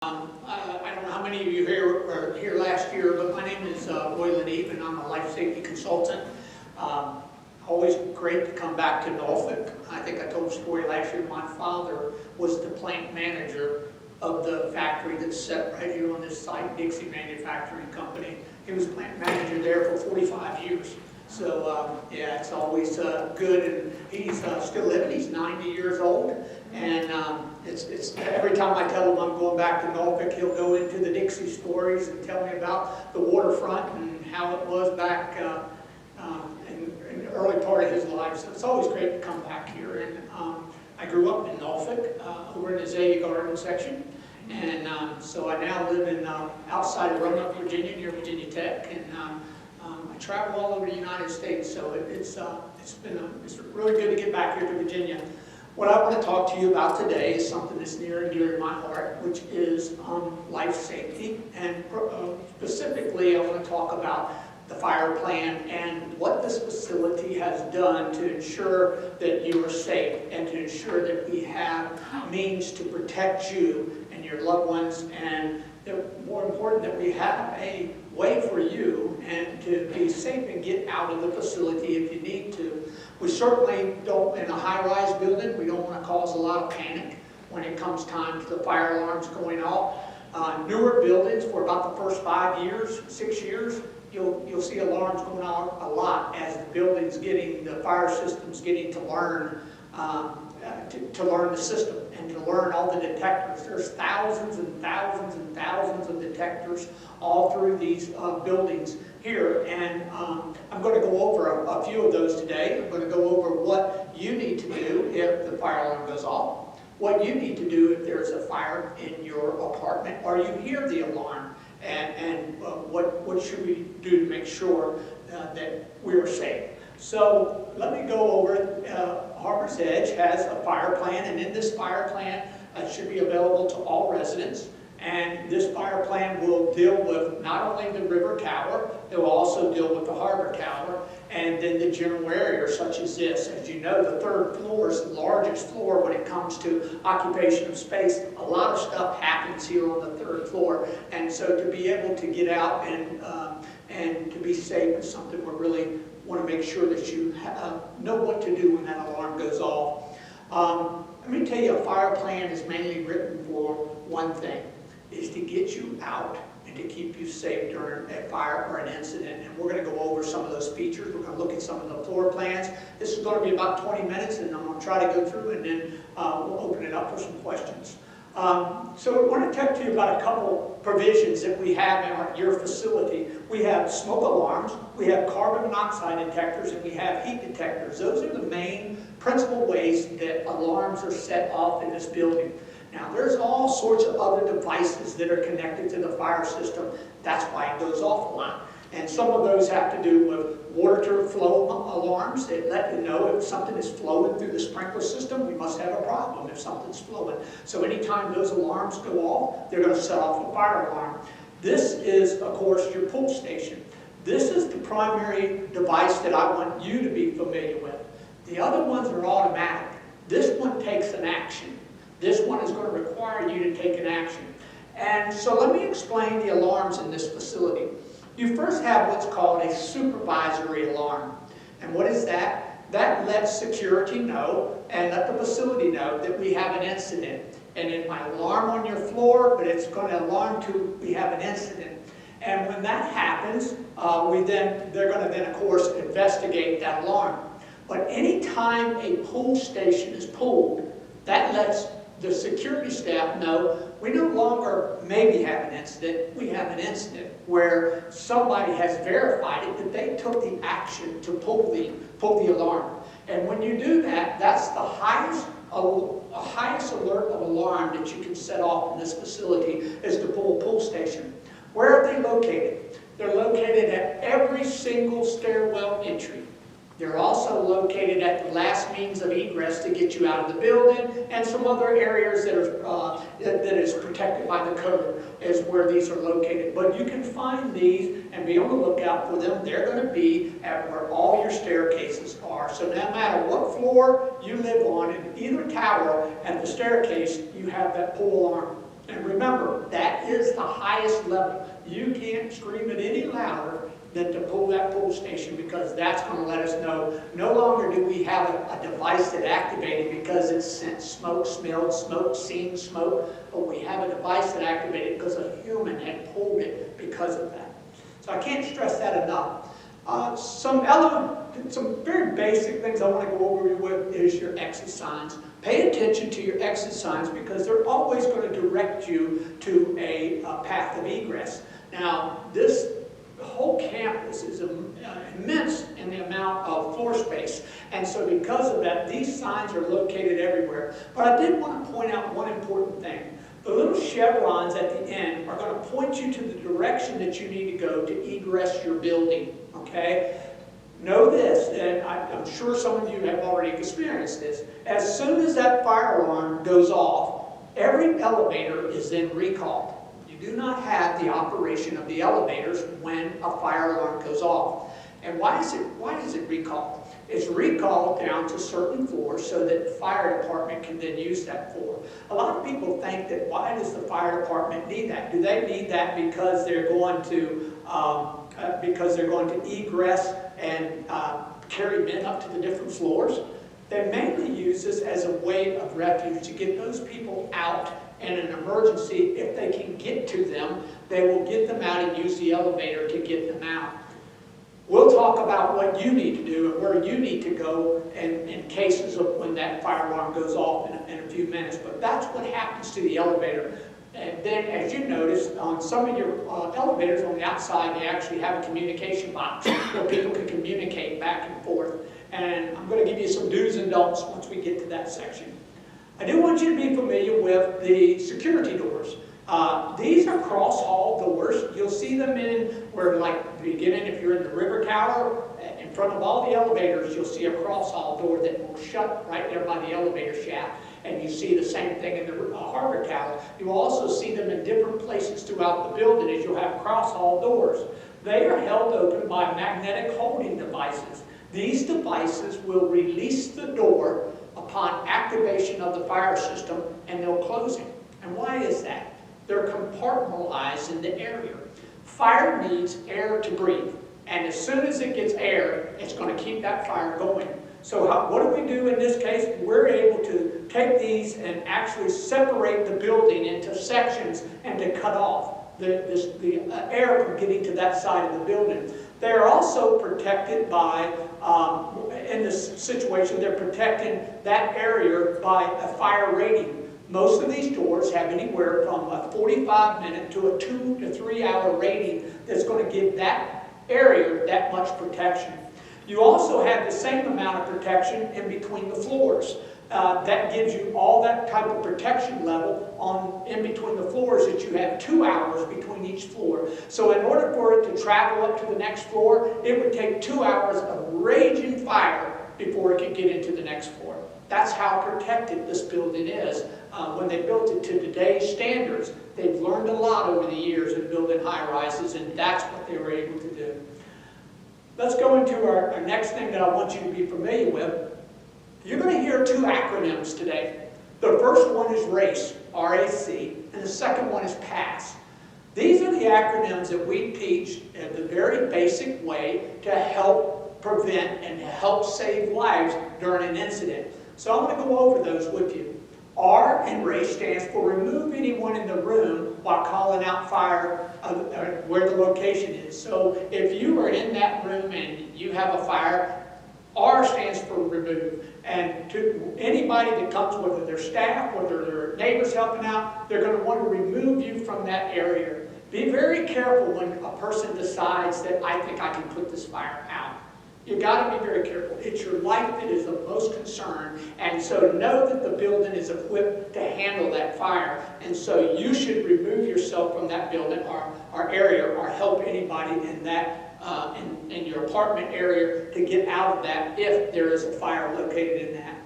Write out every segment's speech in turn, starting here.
I don't know how many of you here were here last year, but my name is LeNeve, and I'm a life safety consultant. Always great to come back to Norfolk. I think I told a story last year. My father was the plant manager of the factory that's set right here on this site, Dixie Manufacturing Company. He was plant manager there for 45 years. So yeah, it's always good, and he's still living. He's 90 years old, and it's every time I tell him I'm going back to Norfolk, he'll go into the Dixie stories and tell me about the waterfront and how it was back in the early part of his life. So it's always great to come back here. And I grew up in Norfolk, over in the Azalea Garden section, and so I now live in outside of Roanoke, Virginia, near Virginia Tech, and I travel all over the United States, so it's really good to get back here to Virginia. What I want to talk to you about today is something that's near and dear to my heart, which is life safety, and specifically I want to talk about the fire plan and what this facility has done to ensure that you are safe and to ensure that we have means to protect you and your loved ones, and more important, that we have a way for you and to be safe and get out of the facility if you need to. We certainly don't, in a high-rise building, we don't want to cause a lot of panic when it comes time to the fire alarms going off. Newer buildings, for about the first 5 years, 6 years, you'll see alarms going off a lot as the building's getting, the fire system's getting to learn the system and to learn all the detectors. There's thousands and thousands and thousands of detectors all through these buildings here, and I'm going to go over a few of those today. I'm going to go over what you need to do if the fire alarm goes off, what you need to do if there's a fire in your apartment or you hear the alarm, and what should we do to make sure that we're safe. So let me go over it. Harbor's Edge has a fire plan, and in this fire plan it should be available to all residents. And this fire plan will deal with not only the river tower, it will also deal with the harbor tower, and then the general area such as this. As you know, the third floor is the largest floor when it comes to occupation of space. A lot of stuff happens here on the third floor, and so to be able to get out and to be safe is something we really want to make sure that you know what to do when that alarm goes off. Let me tell you, a fire plan is mainly written for one thing, is to get you out and to keep you safe during a fire or an incident. And we're going to go over some of those features. We're going to look at some of the floor plans. This is going to be about 20 minutes, and I'm going to try to go through, and then we'll open it up for some questions. So I want to talk to you about a couple provisions that we have in your facility. We have smoke alarms, we have carbon monoxide detectors, and we have heat detectors. Those are the main principal ways that alarms are set off in this building. Now, there's all sorts of other devices that are connected to the fire system. That's why it goes off a lot. And some of those have to do with water flow alarms that let you know if something is flowing through the sprinkler system. We must have a problem if something's flowing. So anytime those alarms go off, they're going to set off a fire alarm. This is, of course, your pull station. This is the primary device that I want you to be familiar with. The other ones are automatic. This one takes an action. This one is going to require you to take an action. And so let me explain the alarms in this facility. You first have what's called a supervisory alarm. And what is that? That lets security know and let the facility know that we have an incident. And it might alarm on your floor, but it's going to alarm to we have an incident. And when that happens, they're going to then, of course, investigate that alarm. But anytime a pull station is pulled, that lets the security staff know we no longer maybe have an incident, we have an incident where somebody has verified it, that they took the action to pull the alarm. And when you do that, that's the highest alert of alarm that you can set off in this facility, is to pull a pull station. Where are they located? They're located at every single stairwell entry. They're also located at the last means of egress to get you out of the building, and some other areas that are that is protected by the code is where these are located. But you can find these and be on the lookout for them. They're going to be at where all your staircases are. So no matter what floor you live on, in either tower, at the staircase, you have that pull alarm. And remember, that is the highest level. You can't scream it any louder than to pull that pull station, because that's going to let us know no longer do we have a device that activated because it sent smoke, smelled smoke, seen smoke, but we have a device that activated because a human had pulled it because of that. So I can't stress that enough. Some very basic things I want to go over with is your exit signs. Pay attention to your exit signs because they're always going to direct you to a path of egress. Now, this whole campus is immense in the amount of floor space, and so because of that, these signs are located everywhere. But I did want to point out one important thing. The little chevrons at the end are going to point you to the direction that you need to go to egress your building, okay? Know this, and I'm sure some of you have already experienced this. As soon as that fire alarm goes off, every elevator is then recalled. You do not have the operation of the elevators when a fire alarm goes off. And why is it recalled? It's recalled down to certain floors so that the fire department can then use that floor. A lot of people think that why does the fire department need that? Do they need that because they're going to egress and carry men up to the different floors? They mainly use this as a way of refuge to get those people out in an emergency. If they can get to them, they will get them out and use the elevator to get them out. We'll talk about what you need to do and where you need to go in cases of when that fire alarm goes off in a few minutes. But that's what happens to the elevator. And then, as you notice, on some of your elevators on the outside, they actually have a communication box where people can communicate back and forth. And I'm going to give you some do's and don'ts once we get to that section. I do want you to be familiar with the security doors. These are cross-hall doors. You'll see them in where, like, beginning if you're in the river tower, in front of all the elevators, you'll see a cross-hall door that will shut right there by the elevator shaft. And you see the same thing in the harbor tower. You'll also see them in different places throughout the building as you'll have cross-hall doors. They are held open by magnetic holding devices. These devices will release the door upon activation of the fire system, and they'll close it. And why is that? They're compartmentalized in the area. Fire needs air to breathe, and as soon as it gets air, it's going to keep that fire going. So what do we do in this case? We're able to take these and actually separate the building into sections and to cut off the air from getting to that side of the building. They are also protected by, in this situation, they're protecting that area by a fire rating. Most of these doors have anywhere from a 45-minute to a 2 to 3 hour rating that's going to give that area that much protection. You also have the same amount of protection in between the floors. That gives you all that type of protection level in between the floors, that you have 2 hours between each floor. So in order for it to travel up to the next floor, it would take 2 hours of raging fire before it could get into the next floor. That's how protected this building is. When they built it to today's standards, they've learned a lot over the years in building high-rises, and that's what they were able to do. Let's go into our next thing that I want you to be familiar with. You're going to hear 2 acronyms today. The first one is RACE, R-A-C, and the second one is PASS. These are the acronyms that we teach in the very basic way to help prevent and help save lives during an incident. So I'm going to go over those with you. R in RACE stands for remove anyone in the room while calling out fire where the location is. So if you are in that room and you have a fire, R stands for remove. And to anybody that comes, whether they're staff, whether they're neighbors helping out, they're going to want to remove you from that area. Be very careful when a person decides that I think I can put this fire out. You've got to be very careful. It's your life that is of most concern, and so know that the building is equipped to handle that fire, and so you should remove yourself from that building or area, or help anybody in that in your apartment area to get out of that if there is a fire located in that.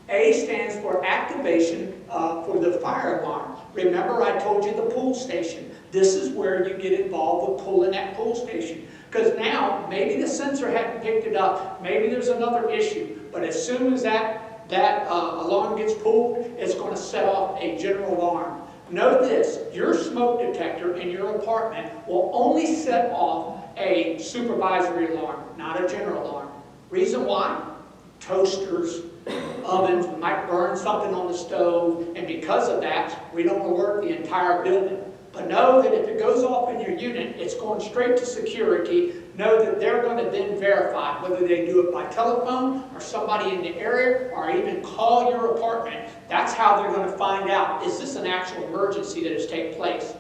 A stands for activation for the fire alarm. Remember, I told you the pull station. This is where you get involved with pulling that pull station. Because now, maybe the sensor hadn't picked it up, maybe there's another issue, but as soon as that alarm gets pulled, it's going to set off a general alarm. Know this, your smoke detector in your apartment will only set off a supervisory alarm, not a general alarm. Reason why? Toasters, ovens, we might burn something on the stove, and because of that, we don't alert the entire building. But know that if it goes off in your unit, it's going straight to security. Know that they're going to then verify whether they do it by telephone or somebody in the area or even call your apartment. That's how they're going to find out, is this an actual emergency that has taken place?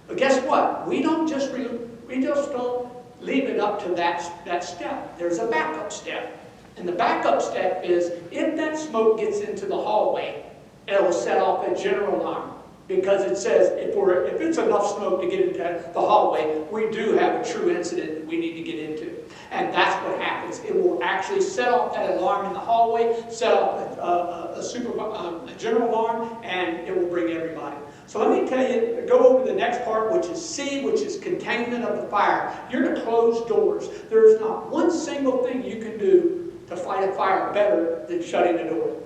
But guess what? We just don't leave it up to that step. There's a backup step. And the backup step is, if that smoke gets into the hallway, it will set off a general alarm. Because it says, if it's enough smoke to get into the hallway, we do have a true incident that we need to get into. And that's what happens. It will actually set off that alarm in the hallway, set off a general alarm, and it will bring everybody. So let me tell you, go over to the next part, which is C, which is containment of the fire. You're to close doors. There's not one single thing you can do to fight a fire better than shutting the door.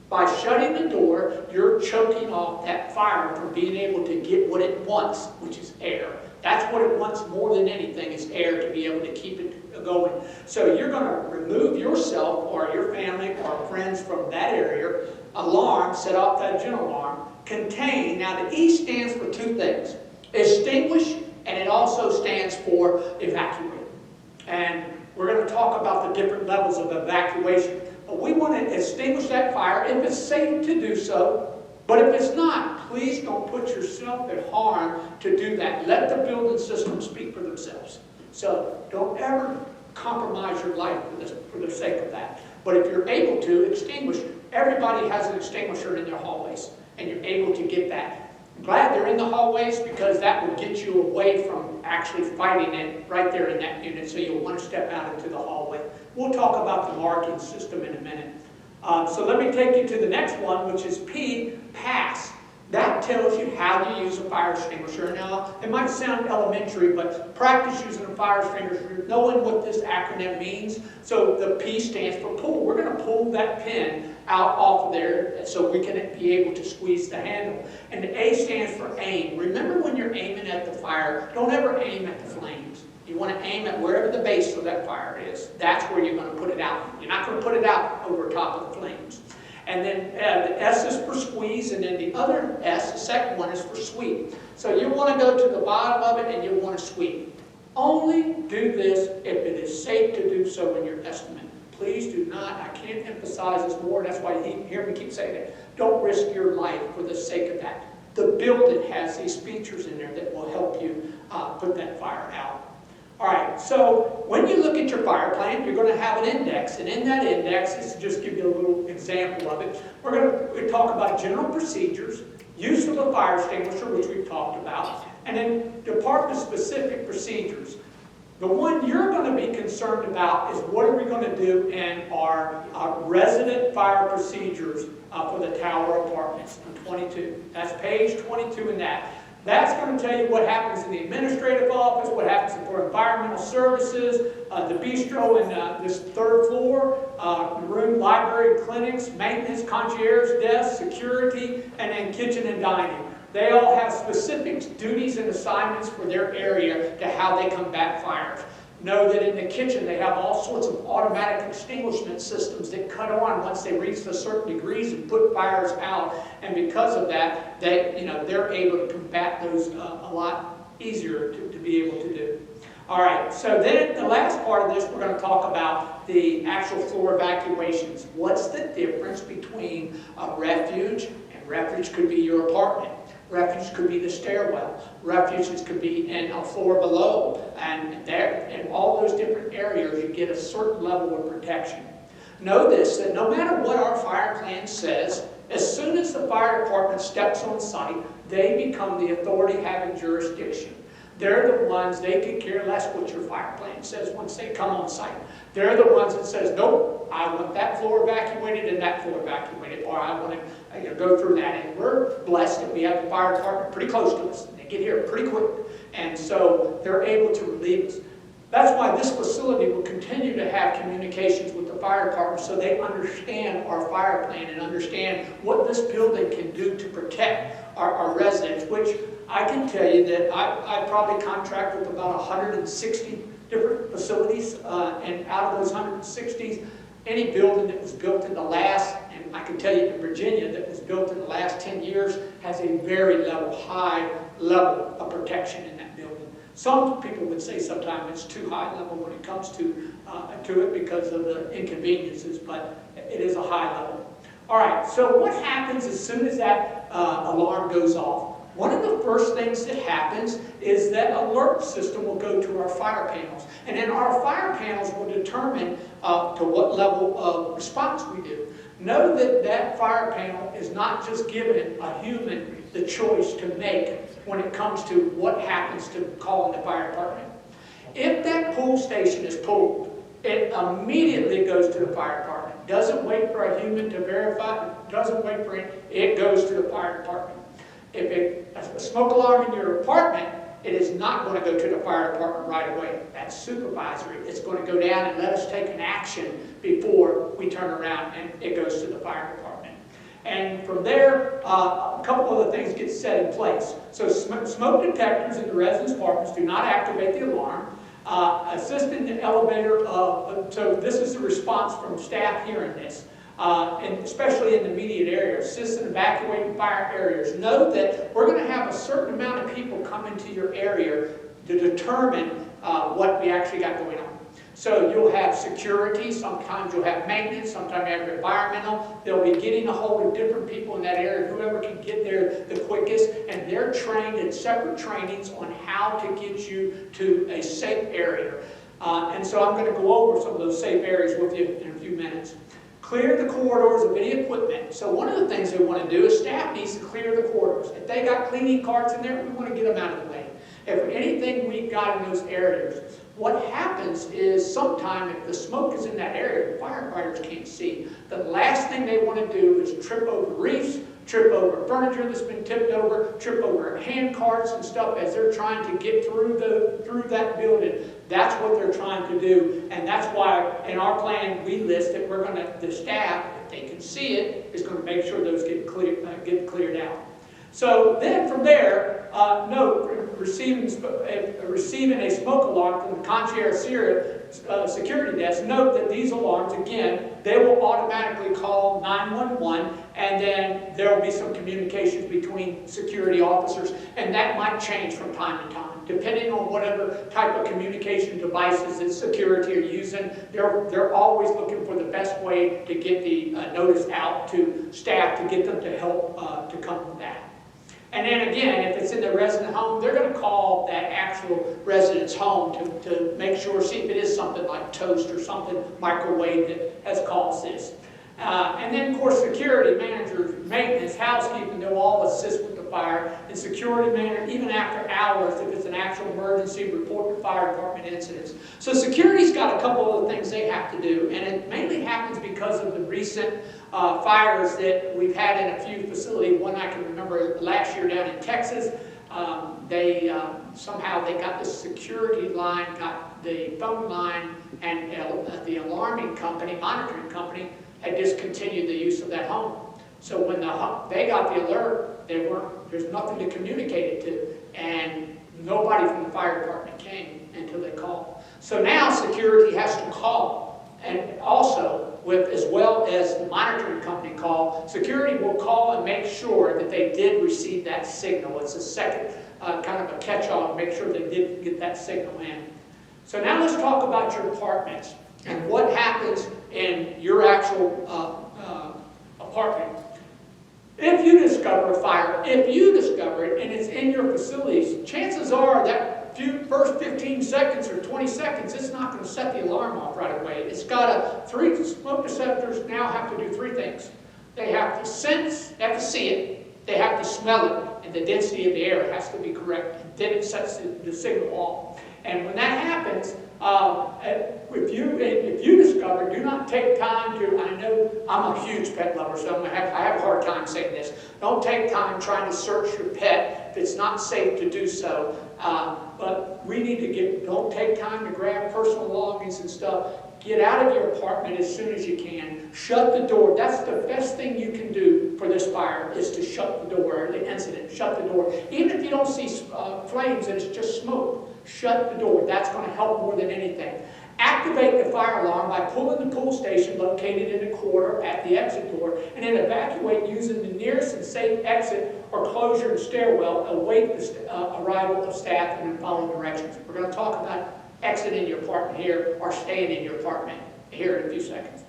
By shutting the door, you're choking off that fire from being able to get what it wants, which is air. That's what it wants more than anything, is air, to be able to keep it going. So you're going to remove yourself or your family or friends from that area. Alarm, set off that general alarm. Contain, now the E stands for two things. Extinguish, and it also stands for evacuate. And we're going to talk about the different levels of evacuation. But we want to extinguish that fire if it's safe to do so. But if it's not, please don't put yourself at harm to do that. Let the building system speak for themselves. So don't ever compromise your life for the sake of that. But if you're able to extinguish, everybody has an extinguisher in their hallways, and you're able to get that. I'm glad they're in the hallways, because that will get you away from actually fighting it right there in that unit, so you'll want to step out into the hallway. We'll talk about the marking system in a minute. So let me take you to the next one, which is P, pass. That tells you how to use a fire extinguisher. Now, it might sound elementary, but practice using a fire extinguisher, knowing what this acronym means. So the P stands for pull. We're going to pull that pin out off of there so we can be able to squeeze the handle. And the A stands for aim. Remember, when you're aiming at the fire, don't ever aim at the flames. You want to aim at wherever the base of that fire is. That's where you're going to put it out. You're not going to put it out over top of the flames. And then the S is for squeeze, and then the other S, the second one, is for sweep. So you want to go to the bottom of it and you want to sweep. Only do this if it is safe to do so in your estimate. Please do not, I can't emphasize this more, that's why you hear me keep saying it. Don't risk your life for the sake of that. The building has these features in there that will help you put that fire out. All right, so when you look at your fire plan, you're going to have an index, and in that index, this is just give you a little example of it. We're going to talk about general procedures, use of a fire extinguisher, which we've talked about, and then department-specific procedures. The one you're going to be concerned about is what are we going to do in our resident fire procedures for the tower apartments in 22. That's page 22 in that. That's going to tell you what happens in the administrative office, what happens for environmental services, the bistro and this third floor, room, library, clinics, maintenance, concierge desk, security, and then kitchen and dining. They all have specific duties and assignments for their area to how they combat fires. Know that in the kitchen they have all sorts of automatic extinguishment systems that cut on once they reach a certain degrees and put fires out. And because of that, they're able to combat those a lot easier to be able to do. All right, so then the last part of this, we're going to talk about the actual floor evacuations. What's the difference between a refuge, and refuge could be your apartment. Refuge could be the stairwell. Refuges could be in a floor below. And there, in all those different areas, you get a certain level of protection. Know this, that no matter what our fire plan says, as soon as the fire department steps on site, they become the authority having jurisdiction. They're the ones, they could care less what your fire plan says once they come on site. They're the ones that says, nope, I want that floor evacuated and that floor evacuated, or I want to go through that. And we're blessed that we have the fire department pretty close to us. They get here pretty quick. And so they're able to relieve us. That's why this facility will continue to have communications with the fire department so they understand our fire plan and understand what this building can do to protect our residents, which I can tell you that I probably contract with about 160 different facilities, and out of those 160s, any building that was built in the last, and I can tell you in Virginia, that was built in the last 10 years has a very high level of protection in that building. Some people would say sometimes it's too high level when it comes to it because of the inconveniences, but it is a high level. All right, so what happens as soon as that alarm goes off? One of the first things that happens is that alert system will go to our fire panels. And then our fire panels will determine to what level of response we do. Know that that fire panel is not just giving a human the choice to make when it comes to what happens to calling the fire department. If that pull station is pulled, it immediately goes to the fire department. Doesn't wait for a human to verify, doesn't wait for it goes to the fire department. If a smoke alarm in your apartment, it is not going to go to the fire department right away. That's supervisory. It's going to go down and let us take an action before we turn around and it goes to the fire department. And from there, a couple of the things get set in place. So smoke detectors in the residence apartments do not activate the alarm. Assist in the elevator, so this is the response from staff hearing this. And especially in the immediate area, assist in evacuating fire areas. Know that we're going to have a certain amount of people come into your area to determine what we actually got going on. So you'll have security, sometimes you'll have maintenance, sometimes you have environmental. They'll be getting a hold of different people in that area, whoever can get there the quickest, and they're trained in separate trainings on how to get you to a safe area. And so I'm going to go over some of those safe areas with you in a few minutes. Clear the corridors of any equipment. So one of the things they want to do is staff needs to clear the corridors. If they got cleaning carts in there, we want to get them out of the way. If anything we've got in those areas, what happens is sometimes if the smoke is in that area, the firefighters can't see. The last thing they want to do is trip over reefs, trip over furniture that's been tipped over, trip over hand carts and stuff as they're trying to get through that building. That's what they're trying to do, and that's why in our plan we list that we're going to, the staff, if they can see it, is going to make sure those get cleared out. So then from there, note, receiving a smoke alarm from the concierge security desk, note that these alarms, again, they will automatically call 911, and then there will be some communications between security officers, and that might change from time to time. Depending on whatever type of communication devices that security are using, they're always looking for the best way to get the notice out to staff to get them to help to come with that. And then again, if it's in the resident home, they're going to call that actual resident's home to make sure, see if it is something like toast or something microwave that has caused this. And then, of course, security managers, maintenance, housekeeping, they'll all assist with the fire. And security manager, even after hours, if it's an actual emergency, report to fire department incidents. So security's got a couple of things they have to do, and it mainly happens because of the recent fires that we've had in a few facilities. One I can remember last year down in Texas. Somehow they got the security line, got the phone line, and the alarming company, monitoring company, had discontinued the use of that home. So when they got the alert, there's nothing to communicate it to, and nobody from the fire department came until they called. So now security has to call, and also, as well as the monitoring company call, security will call and make sure that they did receive that signal. It's a second kind of a catch-all to make sure they did get that signal in. So now let's talk about your apartments and what happens in your actual apartment. If you discover a fire, if you discover it and it's in your facilities, chances are that first 15 seconds or 20 seconds, it's not going to set the alarm off right away. It's got three smoke detectors now have to do three things. They have to sense, they have to see it, they have to smell it, and the density of the air has to be correct. And then it sets the signal off. And when that happens, if you discover, do not take time to, I know I'm a huge pet lover, so I have a hard time saying this. Don't take time trying to search your pet if it's not safe to do so. But we need to don't take time to grab personal belongings and stuff. get out of your apartment as soon as you can. Shut the door. That's the best thing you can do for this fire, is to shut the door, or the incident. Shut the door. Even if you don't see flames and it's just smoke, shut the door. That's going to help more than anything. Activate the fire alarm by pulling the pull station located in the corridor at the exit door, and then evacuate using the nearest and safe exit or closure and stairwell. Await the arrival of staff and the following directions. We're going to talk about exiting your apartment here or staying in your apartment here in a few seconds.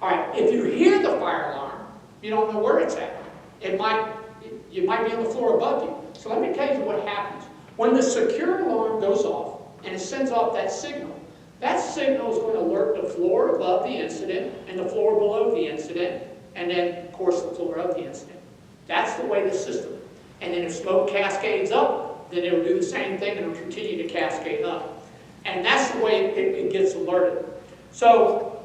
All right, if you hear the fire alarm, you don't know where it's at. You might be on the floor above you. So let me tell you what happens. When the secure alarm goes off and it sends off that signal is going to alert the floor above the incident and the floor below the incident, and then, of course, the floor of the incident. That's the way the system. And then if smoke cascades up, then it'll do the same thing and it'll continue to cascade up. And that's the way it gets alerted. So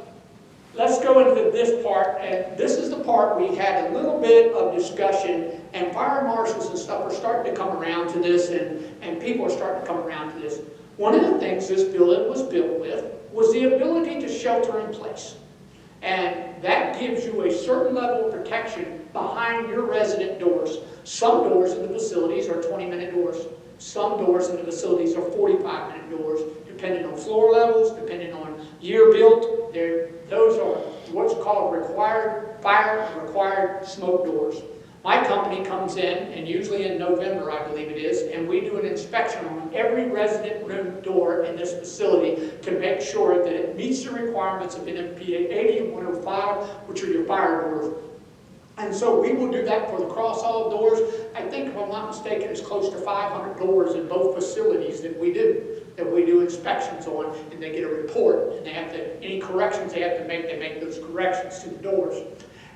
let's go into this part, and this is the part we had a little bit of discussion, and fire marshals and stuff are starting to come around to this, and people are starting to come around to this. One of the things this building was built with was the ability to shelter in place. And that gives you a certain level of protection behind your resident doors. Some doors in the facilities are 20-minute doors. Some doors in the facilities are 45-minute doors, depending on floor levels, depending on year built. Those are what's called required fire and required smoke doors. My company comes in, and usually in November, I believe it is, and we do an inspection on every resident room door in this facility to make sure that it meets the requirements of NFPA 80 and 105, which are your fire doors. And so we will do that for the cross-haul doors. I think, if I'm not mistaken, it's close to 500 doors in both facilities that we do inspections on, and they get a report, and they have to, any corrections they have to make, they make those corrections to the doors.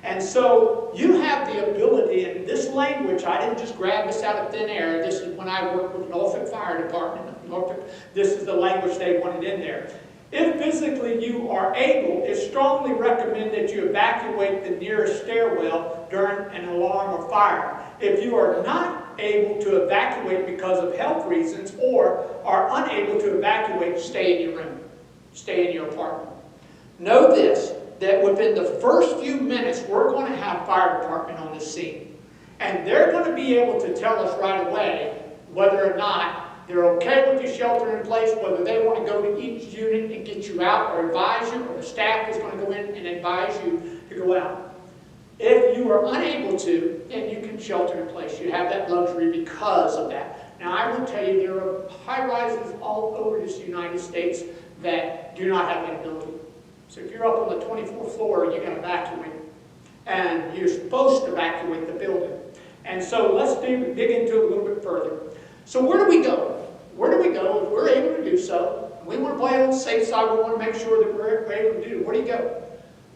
And so you have the ability, and this language, I didn't just grab this out of thin air. This is when I worked with Norfolk Fire Department. Norfolk, this is the language they wanted in there. If physically you are able, it's strongly recommended that you evacuate the nearest stairwell during an alarm or fire. If you are not able to evacuate because of health reasons or are unable to evacuate, stay in your room. Stay in your apartment. Know this, that within the first few minutes, we're going to have fire department on the scene. And they're going to be able to tell us right away whether or not they're okay with you sheltering in place, whether they want to go to each unit and get you out or advise you, or the staff is going to go in and advise you to go out. If you are unable to, then you can shelter in place. You have that luxury because of that. Now, I will tell you, there are high-rises all over this United States that do not have that ability. So if you're up on the 24th floor, you're going to evacuate. And you're supposed to evacuate the building. And so let's dig into it a little bit further. So where do we go? Where do we go if we're able to do so? We want to play on the safe side. We want to make sure that we're able to do it. Where do you go?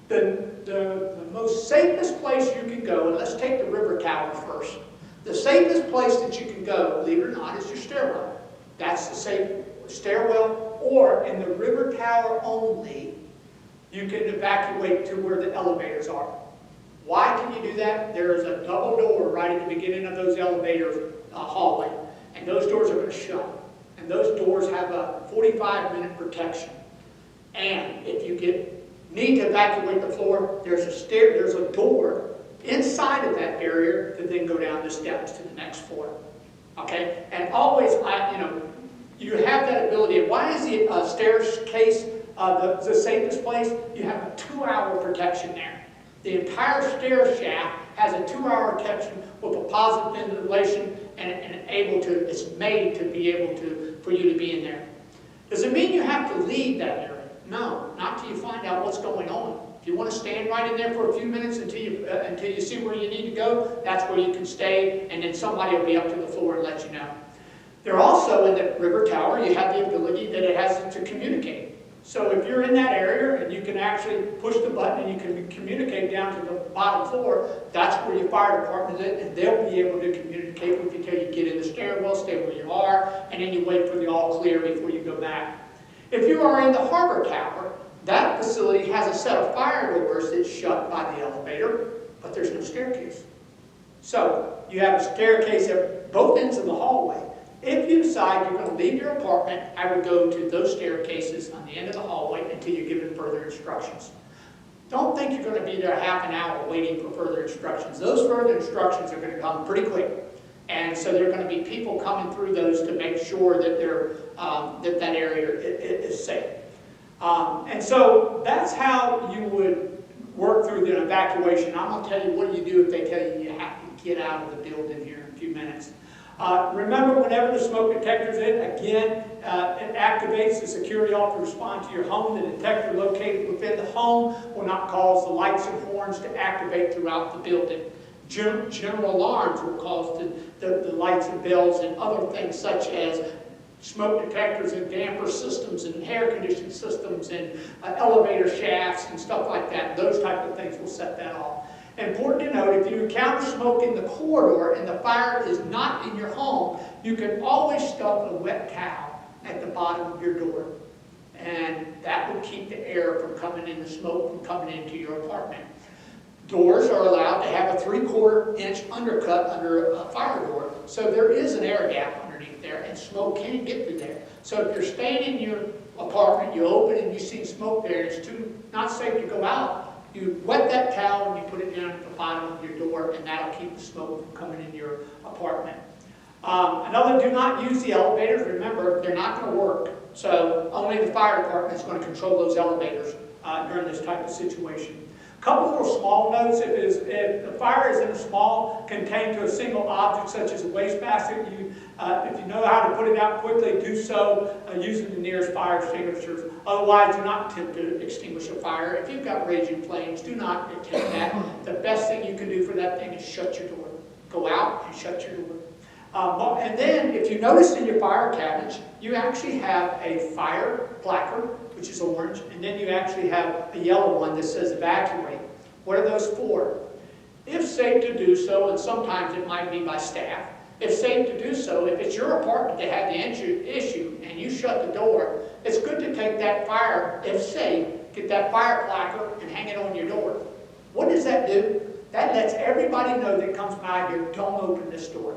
The most safest place you can go, and let's take the river tower first. The safest place that you can go, believe it or not, is your stairwell. That's the safe stairwell, or in the river tower only, you can evacuate to where the elevators are. Why can you do that? There is a double door right at the beginning of those elevator hallway, and those doors are going to shut. And those doors have a 45-minute protection. And if you need to evacuate the floor, there's a door inside of that barrier to then go down the steps to the next floor. Okay? And always, you have that ability. Why is the staircase the safest place? You have a 2-hour protection there. The entire stair shaft has a 2-hour protection with a positive ventilation and it's made to be able for you to be in there. Does it mean you have to leave that area? No, not till you find out what's going on. If you want to stand right in there for a few minutes until you see where you need to go, that's where you can stay, and then somebody will be up to the floor and let you know. There also, in the river tower, you have the ability that it has to communicate. So if you're in that area and you can actually push the button and you can communicate down to the bottom floor, that's where your fire department is, and they'll be able to communicate with you until you get in the stairwell, stay where you are, and then you wait for the all clear before you go back. If you are in the harbor tower, that facility has a set of fire doors that's shut by the elevator, but there's no staircase. So you have a staircase at both ends of the hallway. If you decide you're going to leave your apartment, I would go to those staircases on the end of the hallway until you're given further instructions. Don't think you're going to be there half an hour waiting for further instructions. Those further instructions are going to come pretty quick. And so there are going to be people coming through those to make sure that that area is safe. And so that's how you would work through the evacuation. I'm going to tell you what you do if they tell you you have to get out of the building here in a few minutes. Remember, whenever the smoke detector is in, again, it activates the security off to respond to your home. The detector located within the home will not cause the lights and horns to activate throughout the building. General alarms will cause the lights and bells and other things such as smoke detectors and damper systems and air conditioning systems and elevator shafts and stuff like that. Those type of things will set that off. Important to note, if you encounter smoke in the corridor and the fire is not in your home, you can always stuff a wet towel at the bottom of your door. And that will keep the air from coming in, the smoke from coming into your apartment. Doors are allowed to have a 3/4 inch undercut under a fire door. So there is an air gap underneath there and smoke can get through there. So if you're staying in your apartment, you open and you see smoke there, it's not safe to go out. You wet that towel and you put it down at the bottom of your door, and that'll keep the smoke from coming in your apartment. Another, do not use the elevators. Remember, they're not going to work. So only the fire department is going to control those elevators during this type of situation. A couple more small notes. If the fire is in a small, contained to a single object, such as a wastebasket, if you know how to put it out quickly, do so using the nearest fire extinguishers. Otherwise, do not attempt to extinguish a fire. If you've got raging flames, do not attempt that. The best thing you can do for that thing is shut your door. Go out and shut your door. And then, if you notice in your fire cabinets, you actually have a fire placard, which is orange, and then you actually have a yellow one that says evacuate. What are those for? If safe to do so, and sometimes it might be by staff, if safe to do so, if it's your apartment that had the issue and you shut the door, it's good to take that fire, if safe, get that fire placard and hang it on your door. What does that do? That lets everybody know that comes by here, don't open this door.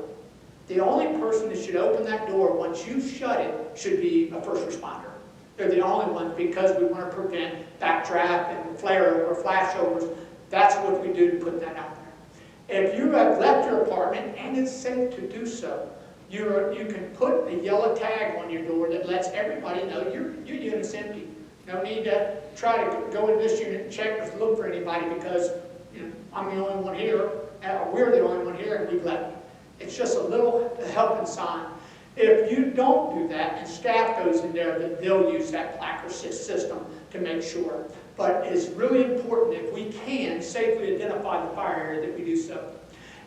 The only person that should open that door once you shut it should be a first responder. They're the only ones because we want to prevent backdraft and flare or flashovers. That's what we do to put that out there. If you have left your apartment and it's safe to do so, you can put a yellow tag on your door that lets everybody know your unit's empty. No need to try to go in this unit and check or look for anybody because I'm the only one here, or we're the only one here, and we've left. It's just a little helping sign. If you don't do that and staff goes in there, then they'll use that placard system to make sure. But it's really important, if we can safely identify the fire area, that we do so.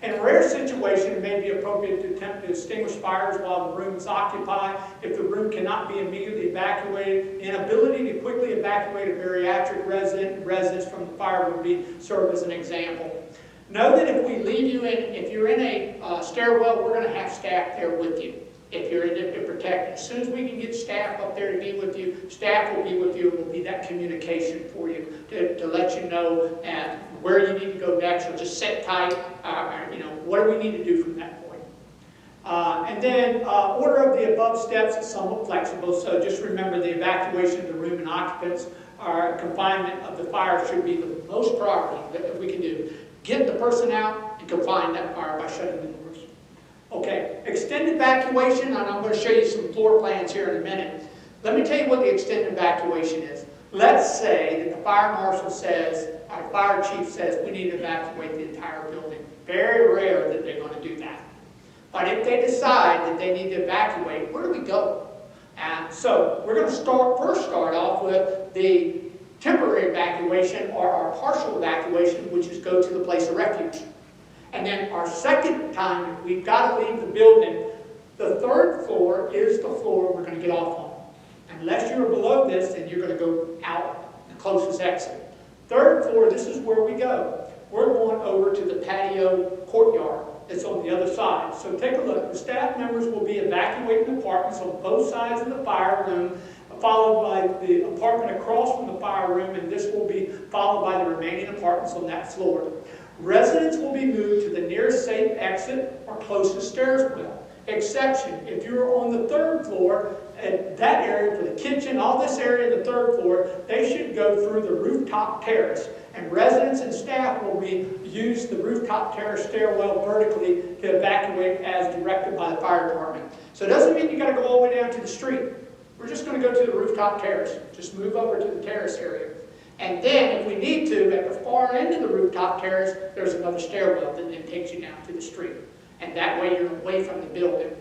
In a rare situation, it may be appropriate to attempt to extinguish fires while the room is occupied. If the room cannot be immediately evacuated, inability to quickly evacuate a bariatric residents from the fire would serve as an example. Know that if we leave you in, if you're in a stairwell, we're going to have staff there with you. If you're in it to protect. As soon as we can get staff up there to be with you, staff will be with you. It will be that communication for you to let you know where you need to go next, or just sit tight. What do we need to do from that point? And then order of the above steps is somewhat flexible. So just remember the evacuation of the room and occupants, or confinement of the fire should be the most priority that we can do. Get the person out and confine that fire by shutting the doors. Okay, extended evacuation, and I'm going to show you some floor plans here in a minute. Let me tell you what the extended evacuation is. Let's say that the fire marshal says, our fire chief says, we need to evacuate the entire building. Very rare that they're going to do that. But if they decide that they need to evacuate, where do we go? So we're going to first start off with the temporary evacuation, or our partial evacuation, which is go to the place of refuge. And then our second time, we've got to leave the building. The third floor is the floor we're going to get off on. Unless you're below this, then you're going to go out the closest exit. Third floor, this is where we go. We're going over to the patio courtyard that's on the other side. So take a look. The staff members will be evacuating apartments on both sides of the fire room, followed by the apartment across from the fire room, and this will be followed by the remaining apartments on that floor. Residents will be moved to the nearest safe exit or closest stairs well. Exception, if you're on the 3rd floor, that area for the kitchen, all this area in the 3rd floor, they should go through the rooftop terrace. And residents and staff will use the rooftop terrace stairwell vertically to evacuate as directed by the fire department. So it doesn't mean you got to go all the way down to the street. We're just going to go to the rooftop terrace. Just move over to the terrace area. And then, if we need to, at the far end of the rooftop terrace, there's another stairwell that then takes you down to the street. And that way you're away from the building.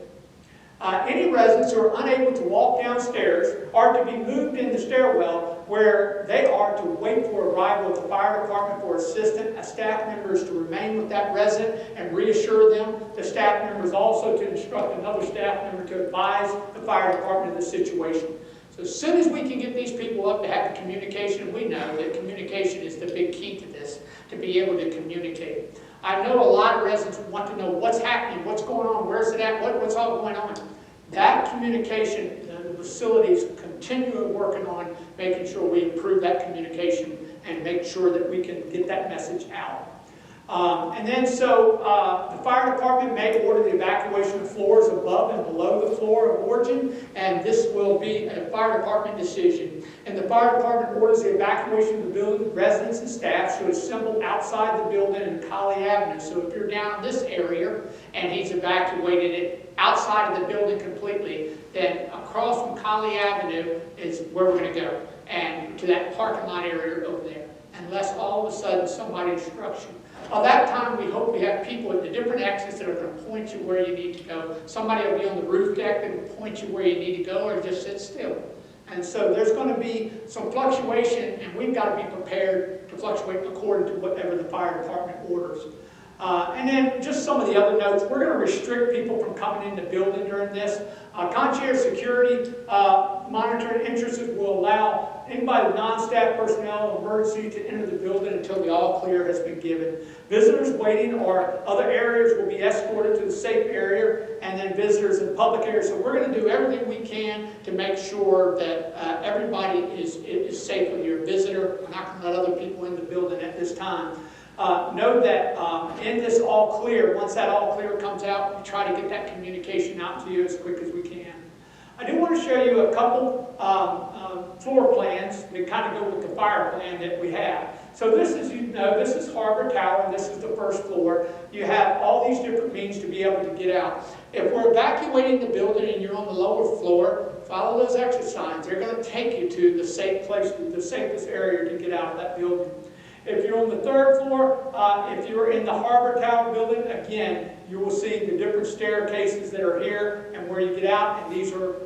Any residents who are unable to walk downstairs are to be moved in the stairwell where they are to wait for arrival of the fire department for assistant. A staff member is to remain with that resident and reassure them. The staff member is also to instruct another staff member to advise the fire department of the situation. So as soon as we can get these people up to have the communication, we know that communication is the big key to this, to be able to communicate. I know a lot of residents want to know what's happening, what's going on, where's it at, what's all going on. That communication, the facilities continue working on making sure we improve that communication and make sure that we can get that message out. The fire department may order the evacuation of floors above and below the floor of origin, and this will be a fire department decision. And the fire department orders the evacuation of the building. Residents and staff should assemble outside the building in Colley Avenue. So if you're down in this area and he's evacuated it outside of the building completely, then across from Colley Avenue is where we're going to go, and to that parking lot area over there, unless all of a sudden somebody instructs you. By that time, we hope we have people at the different exits that are going to point you where you need to go. Somebody will be on the roof deck that will point you where you need to go, or just sit still. And so there's going to be some fluctuation, and we've got to be prepared to fluctuate according to whatever the fire department orders. And then just some of the other notes. We're going to restrict people from coming in the building during this. Concierge security monitoring entrances will allow anybody, non-staff personnel or emergency to enter the building until the all clear has been given. Visitors waiting or other areas will be escorted to the safe area, and then visitors in public areas. So we're going to do everything we can to make sure that everybody is safe when you're a visitor. We're not going to let other people in the building at this time. Know that in this all clear, once that all clear comes out, we try to get that communication out to you as quick as we can. I do want to show you a couple floor plans that kind of go with the fire plan that we have. So this is, this is Harbor Tower, and this is the 1st floor. You have all these different means to be able to get out. If we're evacuating the building and you're on the lower floor, follow those exit signs. They're going to take you to the safe place, the safest area to get out of that building. If you're on the 3rd floor, if you're in the Harbor Tower building, again, you will see the different staircases that are here and where you get out, and these are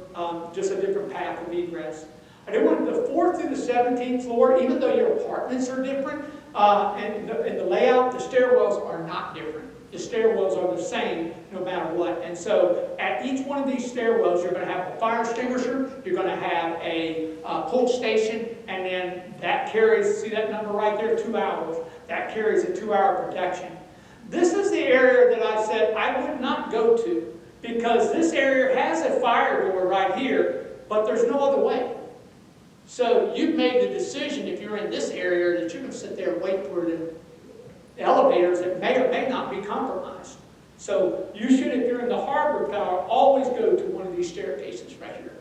just a different path of egress. I do want the 4th through the 17th floor, even though your apartments are different, and the layout, the stairwells are not different. The stairwells are the same no matter what. And so at each one of these stairwells, you're going to have a fire extinguisher, you're going to have a pull station, and then that carries, see that number right there, 2 hours. That carries a 2-hour protection. This is the area that I said I would not go to, because this area has a fire door right here, but there's no other way. So you've made the decision, if you're in this area, that you're going to sit there and wait for the elevators that may or may not be compromised. So you should, if you're in the Harbor Tower, always go to one of these staircases right here.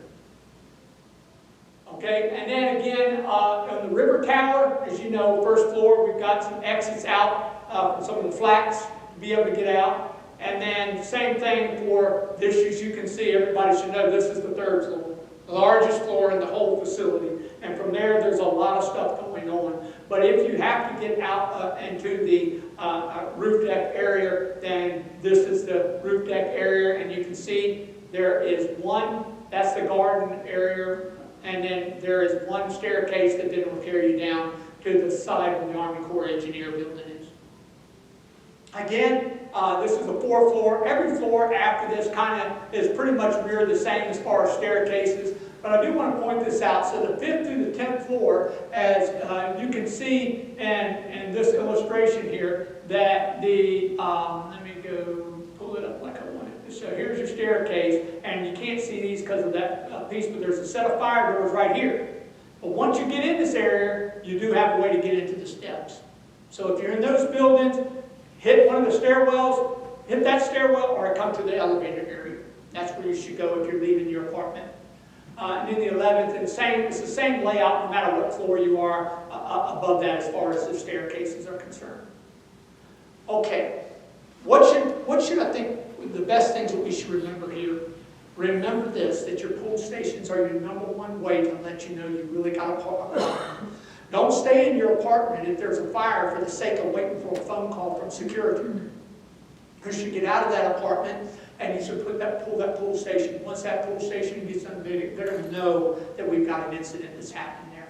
Okay, and then again, on the River Tower, as you know, 1st floor, we've got some exits out from some of the flats to be able to get out. And then same thing for this, as you can see, everybody should know this is the 3rd floor, the largest floor in the whole facility. And from there, there's a lot of stuff going on. But if you have to get out into the roof deck area, then this is the roof deck area. And you can see there is one, that's the garden area. And then there is one staircase that then will carry you down to the side where the Army Corps Engineer building is. Again, this is the 4th floor. Every floor after this kind of is pretty much mirrored the same as far as staircases. But I do want to point this out. So the 5th through the 10th floor, as you can see in this illustration here, that the, let me go pull it up like I want it. So here's your staircase, and you can't see these because of that piece, but there's a set of fire doors right here. But once you get in this area, you do have a way to get into the steps. So if you're in those buildings, hit one of the stairwells, hit that stairwell, or come to the elevator area. That's where you should go if you're leaving your apartment. And then the 11th, and it's the same layout no matter what floor you are above that as far as the staircases are concerned. Okay, what should I think the best things that we should remember here? Remember this, that your pull stations are your #1 way to let you know you really got a apartment. Don't stay in your apartment if there's a fire for the sake of waiting for a phone call from security. You should get out of that apartment and you should pull that pull station. Once that pull station gets unveiled, they're going to know that we've got an incident that's happening there.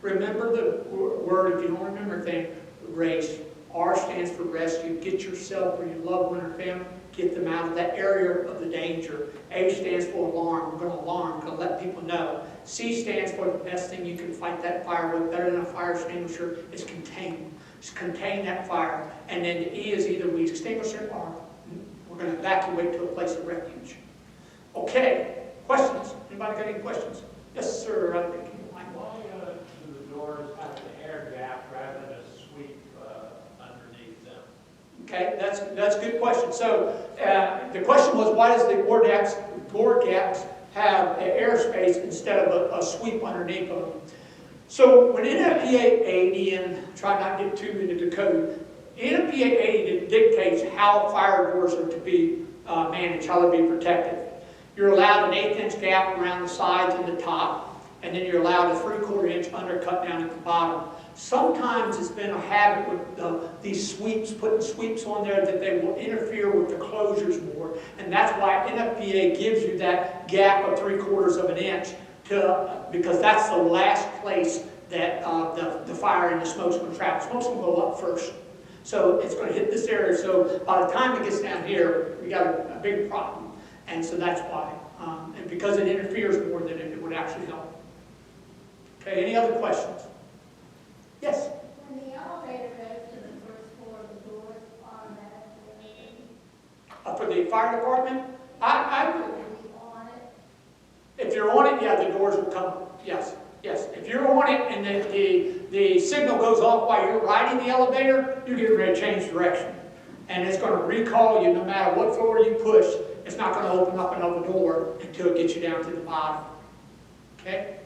Remember the word, if you don't remember thing, RACE. R stands for rescue. Get yourself or your loved one or family, get them out of that area of the danger. A stands for alarm. We're going to alarm. We're going to let people know. C stands for the best thing you can fight that fire with, better than a fire extinguisher, is contain. Just contain that fire. And then the E is either we extinguish it or we're going to evacuate to a place of refuge. Okay, questions? Anybody got any questions? Yes, sir. I think you might. Why do the doors have an air gap rather than a sweep underneath them? Okay, that's a good question. So the question was, why does the door gaps have an airspace instead of a sweep underneath them? So when NFPA 80, and try not to get too into the code, NFPA 80 dictates how fire doors are to be managed, how they'll be protected. You're allowed an 1/8 inch gap around the sides and the top, and then you're allowed a 3/4 inch undercut down at the bottom. Sometimes it's been a habit with these sweeps, putting sweeps on there, that they will interfere with the closures more, and that's why NFPA gives you that gap of 3/4 inch because that's the last place that the fire and the smoke's going to travel. Smoke's going to go up first. So it's going to hit this area. So by the time it gets down here, we got a big problem. And so that's why. And because it interferes more than it would actually help. Okay, any other questions? Yes? When the elevator goes to the first floor, the doors automatically For the fire department, on it. if you're on it, yeah, the doors will come. Yes, yes. If you're on it and the signal goes off while you're riding the elevator, you're getting ready to change direction. And it's going to recall you no matter what floor you push. It's not going to open up another door until it gets you down to the bottom. Okay?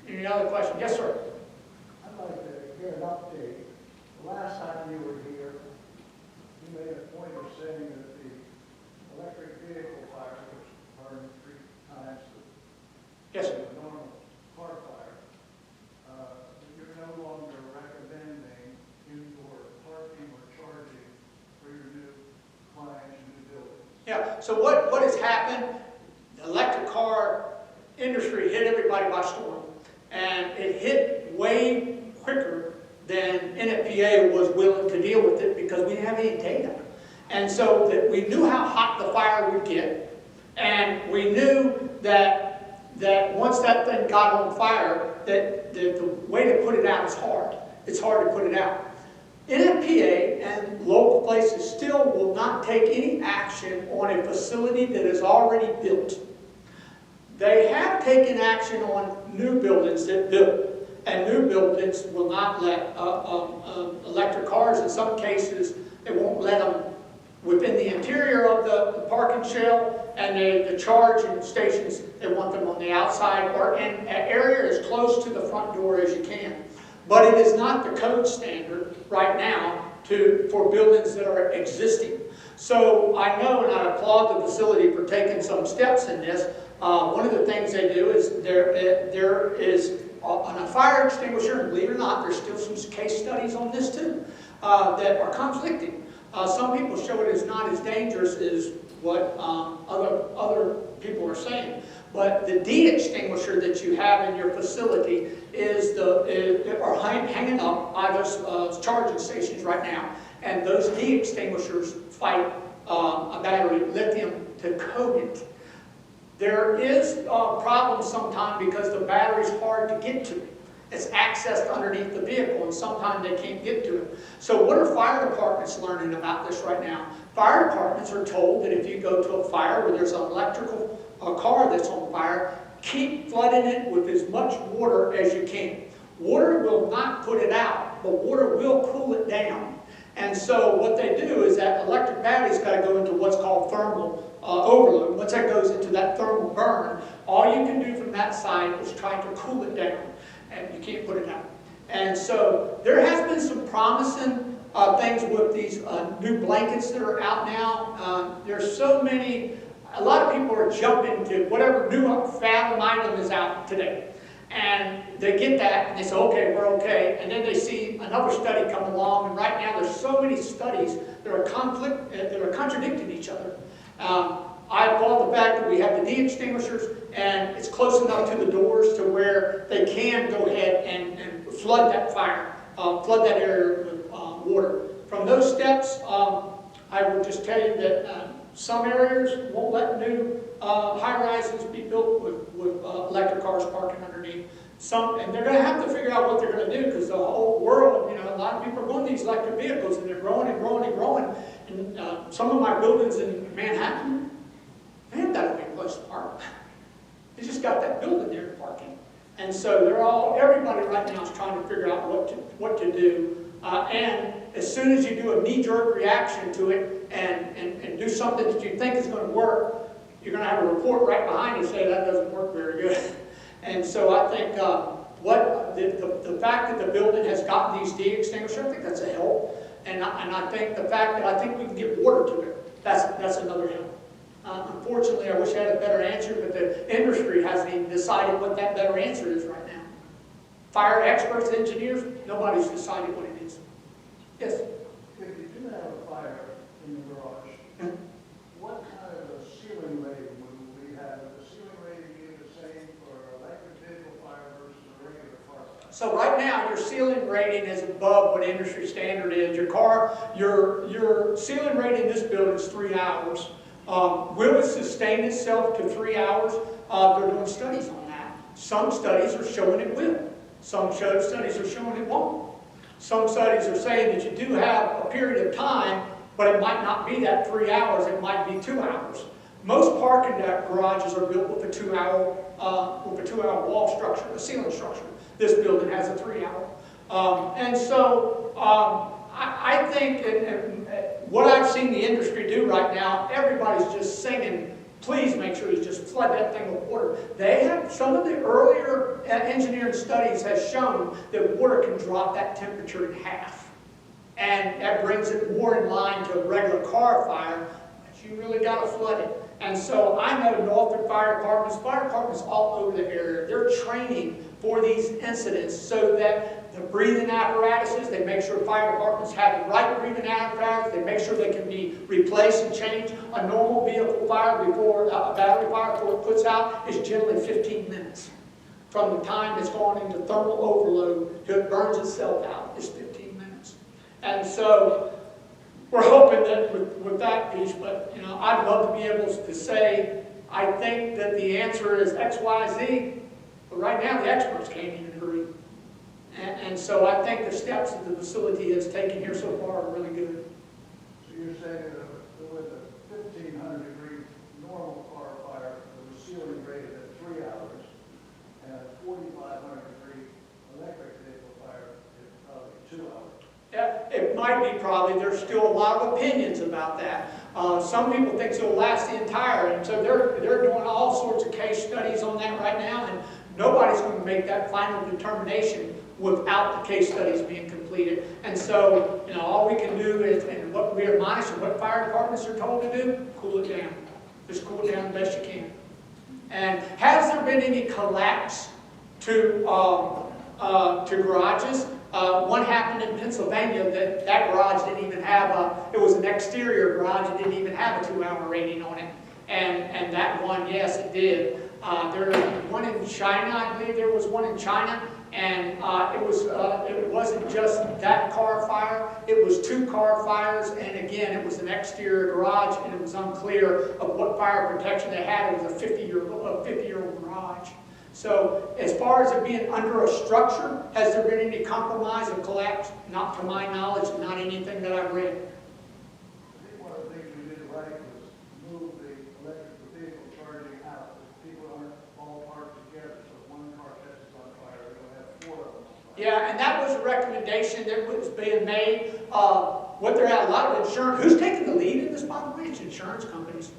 Any other question? Yes, sir? I'd like to hear an update. The last time you were here, you made a point of saying that the electric vehicle fire, which burned 3 times Yes, sir. the normal car fire, you're no longer recommending indoor parking or charging for your new clients and new buildings. Yeah, so what has happened, the electric car industry hit everybody by storm. And it hit way quicker than NFPA was willing to deal with it because we didn't have any data. And so that we knew how hot the fire would get. And we knew that once that thing got on fire, that the way to put it out is hard. It's hard to put it out. NFPA and local places still will not take any action on a facility that is already built. They have taken action on new buildings that build, and new buildings will not let electric cars. In some cases, they won't let them within the interior of the parking shell, and the charging stations, they want them on the outside or in an area as close to the front door as you can. But it is not the code standard right now for buildings that are existing. So I know, and I applaud the facility for taking some steps in this. One of the things they do is there is on a fire extinguisher, and believe it or not, there's still some case studies on this too, that are conflicting. Some people show it as not as dangerous as what other people are saying. But the D extinguisher that you have in your facility are hanging up by those charging stations right now, and those D extinguishers fight a battery lithium to coat. There is a problem sometimes because the battery's hard to get to. It's accessed underneath the vehicle, and sometimes they can't get to it. So what are fire departments learning about this right now? Fire departments are told that if you go to a fire where there's an electrical car that's on fire, keep flooding it with as much water as you can. Water will not put it out, but water will cool it down. And so what they do is that electric battery's got to go into what's called thermal overload. Once that goes into that thermal burn, all you can do from that side is try to cool it down, and you can't put it out. And so there has been some promising things with these new blankets that are out now. There's so many, a lot of people are jumping to whatever new fathom item is out today. And they get that, and they say, okay, we're okay. And then they see another study come along, and right now there's so many studies that are contradicting each other. I applaud the fact that we have the de-extinguishers, and it's close enough to the doors to where they can go ahead and flood that fire, flood that area with water. From those steps, I will just tell you that some areas won't let new high-rises be built with electric cars parking underneath. And they're going to have to figure out what they're going to do, because the whole world, a lot of people are going to these electric vehicles, and they're growing and growing and growing. And some of my buildings in Manhattan, they haven't got a big place to park. They just got that building there parking. And so everybody right now is trying to figure out what to do. And as soon as you do a knee-jerk reaction to it and do something that you think is going to work, you're going to have a report right behind you saying that doesn't work very good. And so I think the fact that the building has gotten these de-extinguishers, I think that's a help. And I think the fact that I think we can get water to it, that's another help. Unfortunately, I wish I had a better answer, but the industry hasn't even decided what that better answer is right now. Fire experts, engineers, nobody's decided what it is. Yes? If you do have a fire in the garage, what kind of a ceiling rating would we have? Would the ceiling rating be the same for electric vehicle fire versus a regular car fire? So right now, your ceiling rating is above what industry standard is. Your ceiling rating in this building is 3 hours. Will it sustain itself to 3 hours? They're doing studies on that. Some studies are showing it will. Some studies are showing it won't. Some studies are saying that you do have a period of time, but it might not be that 3 hours, it might be 2 hours. Most parking garages are built with a 2 hour wall structure, a ceiling structure. This building has a 3 hour. And so I think what I've seen the industry do right now, everybody's just singing, please make sure you just flood that thing with water. Some of the earlier engineering studies have shown that water can drop that temperature in half. And that brings it more in line to a regular car fire, but you really got to flood it. And so I know Norfolk fire departments all over the area, they're training for these incidents so that the breathing apparatuses, they make sure fire departments have the right breathing apparatus, they make sure they can be replaced and changed. A normal vehicle fire before a battery fire before it puts out is generally 15 minutes. From the time it's gone into thermal overload to it burns itself out is 15 minutes. And so we're hoping that with that piece, but I'd love to be able to say, I think that the answer is X, Y, Z, but right now the experts can't even agree. And so I think the steps that the facility has taken here so far are really good. So you're saying that with a 1,500 degree normal car fire, with a ceiling rated at 3 hours, and a 4,500 degree electric vehicle fire is probably 2 hours. Yeah, it might be probably. There's still a lot of opinions about that. Some people think it'll last the entire, and so they're doing all sorts of case studies on that right now, and nobody's going to make that final determination without the case studies being completed. And so, all we can do is, and what we admonish and what fire departments are told to do, cool it down. Just cool it down the best you can. And has there been any collapse to garages? One happened in Pennsylvania that garage didn't even have it was an exterior garage, it didn't even have a 2 hour rating on it. And that one, yes, it did. There was one in China, I believe there was one in China, and it wasn't just that car fire, it was 2 car fires, and again, it was an exterior garage, and it was unclear of what fire protection they had. It was a 50-year-old garage. So as far as it being under a structure, has there been any compromise or collapse? Not to my knowledge, not anything that I've read. I think one of the things we did right was move the electric vehicle charging out. People aren't all parked together, so if one car catches on fire, we don't have 4 of them on fire. Yeah, and that was a recommendation that was being made. What they're at, a lot of insurance. Who's taking the lead in this, by the way? It's insurance companies.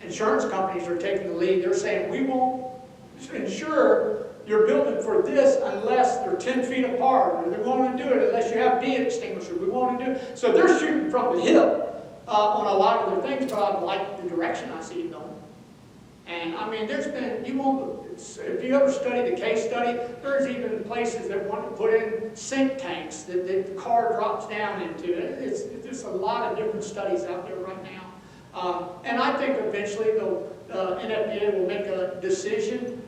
insurance companies are taking the lead. They're saying, we won't insure your building for this unless they're 10 feet apart, or they're going to do it unless you have bee extinguisher. We want to do it. So they're shooting from the hip on a lot of their things, but I like the direction I see it going. And I mean, there's been, if you ever study the case study, there's even places that want to put in sink tanks that the car drops down into. There's a lot of different studies out there right now. And I think eventually the NFPA will make a decision.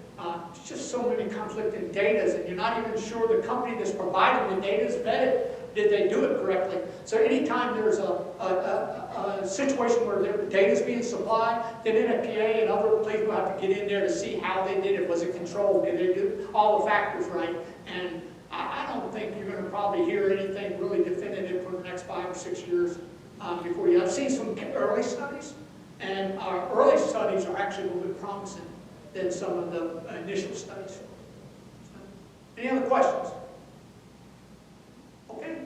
It's just so many conflicting data, and you're not even sure the company that's providing the data is vetted. Did they do it correctly? So anytime there's a situation where the data is being supplied, then NFPA and other people have to get in there to see how they did it. Was it controlled? Did they do all the factors right? And I don't think you're going to probably hear anything really definitive for the next 5 or 6 years before you. I've seen some early studies, and our early studies are actually a little bit promising than some of the initial studies. Any other questions? Okay.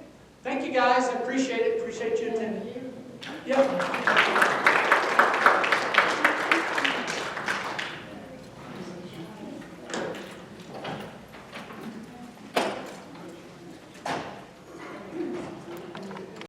Thank you guys. I appreciate it. Appreciate you attending. Yeah.